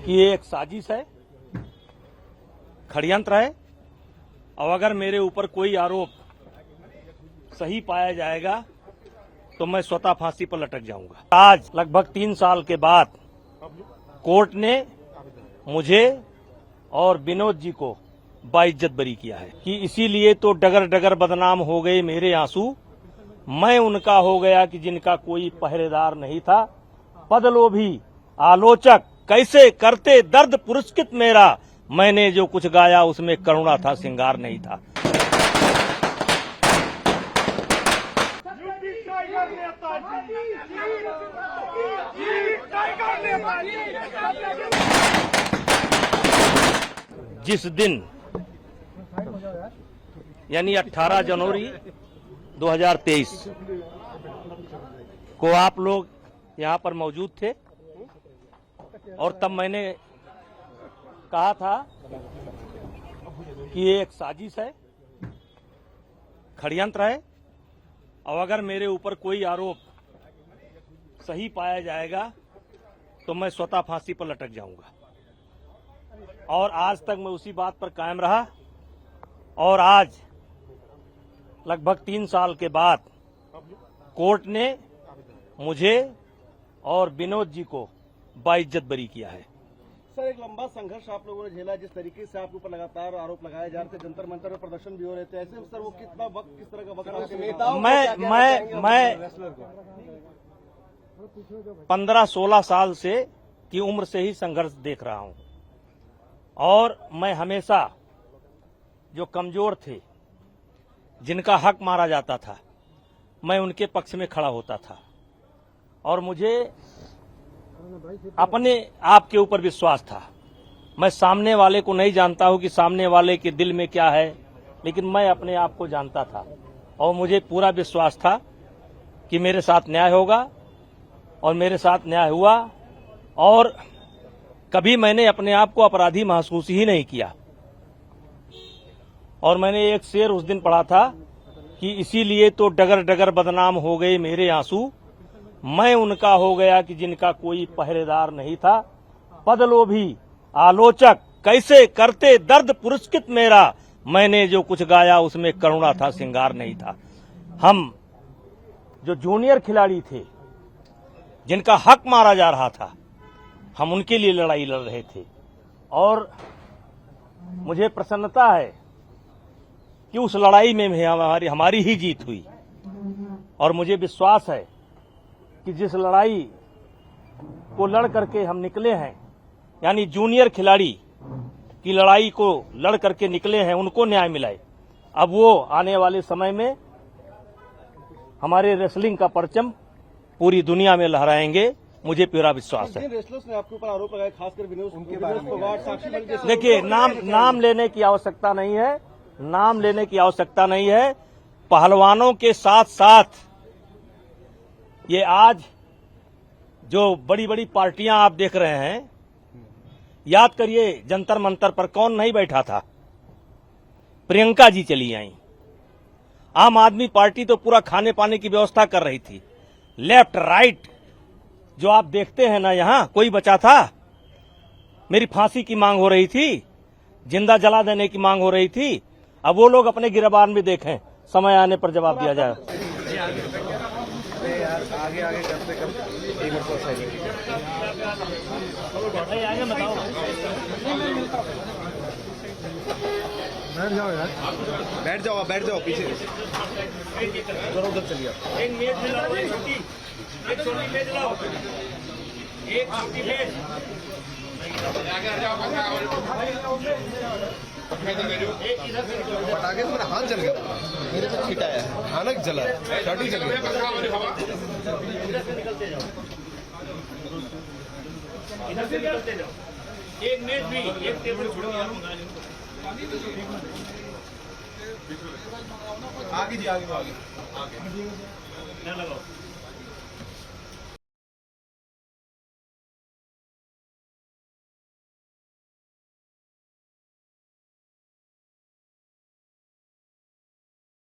कि ये एक साजिश है, षड्यंत्र है और अगर मेरे ऊपर कोई आरोप सही पाया जाएगा तो मैं स्वतः फांसी पर लटक जाऊंगा। आज लगभग 3 साल के बाद कोर्ट ने मुझे और विनोद जी को बाइज्जत बरी किया है कि इसीलिए तो डगर डगर बदनाम हो गए मेरे आंसू, मैं उनका हो गया कि जिनका कोई पहरेदार नहीं था। पदलोभी आलोचक कैसे करते दर्द पुरस्कृत मेरा, मैंने जो कुछ गाया उसमें करुणा था, श्रृंगार नहीं था। जिस दिन यानी 18 जनवरी 2023 को आप लोग यहाँ पर मौजूद थे और तब मैंने कहा था कि ये एक साजिश है, षड्यंत्र है और अगर मेरे ऊपर कोई आरोप सही पाया जाएगा तो मैं स्वतः फांसी पर लटक जाऊंगा। और आज तक मैं उसी बात पर कायम रहा और आज लगभग 3 साल के बाद कोर्ट ने मुझे और विनोद जी को बाइज्जत बरी किया है। सर, एक लंबा संघर्ष आप लोगों ने झेला, जिस तरीके से आपके ऊपर लगातार आरोप लगाए जा रहे थे, जंतर मंतर में प्रदर्शन भी हो रहे थे, ऐसे सर वो कितना वक्त, किस तरह का वक्त आपके नेताओं मैं 15-16 साल से की उम्र से ही संघर्ष देख रहा हूं और मैं हमेशा जो कमजोर थे, जिनका हक मारा जाता था, मैं उनके पक्ष में खड़ा होता था और मुझे अपने आप के ऊपर विश्वास था। मैं सामने वाले को नहीं जानता हूं कि सामने वाले के दिल में क्या है, लेकिन मैं अपने आप को जानता था और मुझे पूरा विश्वास था कि मेरे साथ न्याय होगा और मेरे साथ न्याय हुआ और कभी मैंने अपने आप को अपराधी महसूस ही नहीं किया। और मैंने एक शेर उस दिन पढ़ा था कि इसीलिए तो डगर डगर बदनाम हो गए मेरे आंसू, मैं उनका हो गया कि जिनका कोई पहरेदार नहीं था। पदलोभी आलोचक कैसे करते दर्द पुरस्कृत मेरा, मैंने जो कुछ गाया उसमें करुणा था, श्रृंगार नहीं था। हम जो जूनियर खिलाड़ी थे, जिनका हक मारा जा रहा था, हम उनके लिए लड़ाई लड़ रहे थे और मुझे प्रसन्नता है कि उस लड़ाई में हमारी ही जीत हुई और मुझे विश्वास है कि जिस लड़ाई को लड़ करके हम निकले हैं, यानी जूनियर खिलाड़ी की लड़ाई को लड़ करके निकले हैं, उनको न्याय मिलाए। अब वो आने वाले समय में हमारे रेसलिंग का परचम पूरी दुनिया में लहराएंगे, मुझे पूरा विश्वास है। रेसलर्स ने आपके ऊपर आरोप लगाए, खासकर विनोद फोगाट, साक्षी मलिक। देखिए, नाम लेने की आवश्यकता नहीं है, नाम लेने की आवश्यकता नहीं है। पहलवानों के साथ साथ ये आज जो बड़ी बड़ी पार्टियां आप देख रहे हैं, याद करिए जंतर मंतर पर कौन नहीं बैठा था? प्रियंका जी चली आई। आम आदमी पार्टी तो पूरा खाने पाने की व्यवस्था कर रही थी। लेफ्ट राइट जो आप देखते हैं ना, यहां कोई बचा था? मेरी फांसी की मांग हो रही थी, जिंदा जला देने की मांग हो रही थी। अब वो लोग अपने गिरबान में देखें, समय आने पर जवाब दिया जाए। आगे आगे करते बताओ। बैठ जाओ पीछे उधर चलिए। एक मेज मिलाओ, एक छोटी मेज लाओ, एक छोटी मेज। पटाखे से मेरा हाथ जल गया, मेरे पे छिटाया, हानक जला, शर्ट ही जल गया। इधर से निकलते जाओ। एक मेज भी, एक टेबल छोड़ो। आगे जी, आगे लगाओ।